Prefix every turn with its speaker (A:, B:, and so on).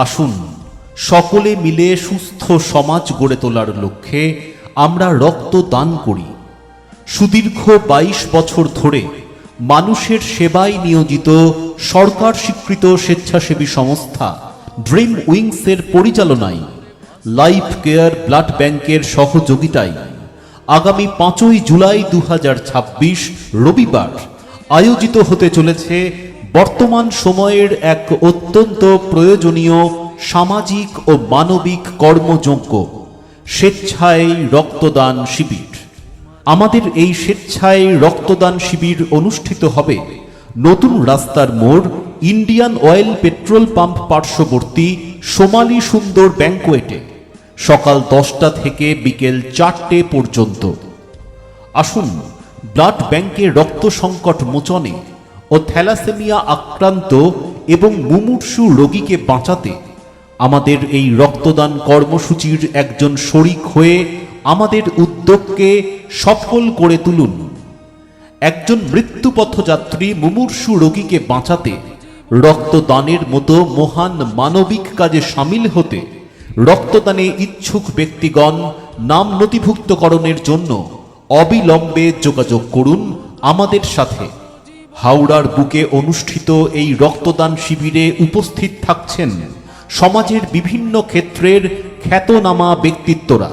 A: আসুন সকলে মিলে সুস্থ সমাজ গড়ে তোলার লক্ষ্যে আমরা রক্ত দান করি। সুদীর্ঘ 22 বছর ধরে মানুষের সেবায় নিয়োজিত সরকার স্বীকৃত স্বেচ্ছাসেবী সংস্থা ড্রিম উইংসের পরিচালনায় লাইফ কেয়ার ব্লাড ব্যাংকের সহযোগিতায় আগামী 5ই জুলাই 2026 রবিবার আয়োজিত হতে চলেছে বর্তমান সময়ের এক অত্যন্ত প্রয়োজনীয় সামাজিক ও মানবিক কর্মযজ্ঞ স্বেচ্ছায় রক্তদান শিবির। আমাদের এই স্বেচ্ছায় রক্তদান শিবির অনুষ্ঠিত হবে নতুন রাস্তার মোড় ইন্ডিয়ান অয়েল পেট্রোল পাম্প পার্শ্ববর্তী সোমালি সুন্দর ব্যাংকোয়েটে সকাল 10টা থেকে বিকেল 4টে পর্যন্ত। আসুন ব্লাড ব্যাংকে রক্ত সংকট মোচনে ও থ্যালাসেমিয়া আক্রান্ত এবং মুমূর্ষু রোগীকে বাঁচাতে আমাদের এই রক্তদান কর্মসূচির একজন শরিক হয়ে আমাদের উদ্যোগকে সফল করে তুলুন। একজন মৃত্যুপথযাত্রী মুমূর্ষু রোগীকে বাঁচাতে রক্তদানের মতো মহান মানবিক কাজে সামিল হতে রক্তদানে ইচ্ছুক ব্যক্তিগণ নাম নথিভুক্তকরণের জন্য অবিলম্বে যোগাযোগ করুন আমাদের সাথে। হাওড়ার বুকে অনুষ্ঠিত এই রক্তদান শিবিরে উপস্থিত থাকছেন সমাজের বিভিন্ন ক্ষেত্রের খ্যাতনামা ব্যক্তিত্বরা।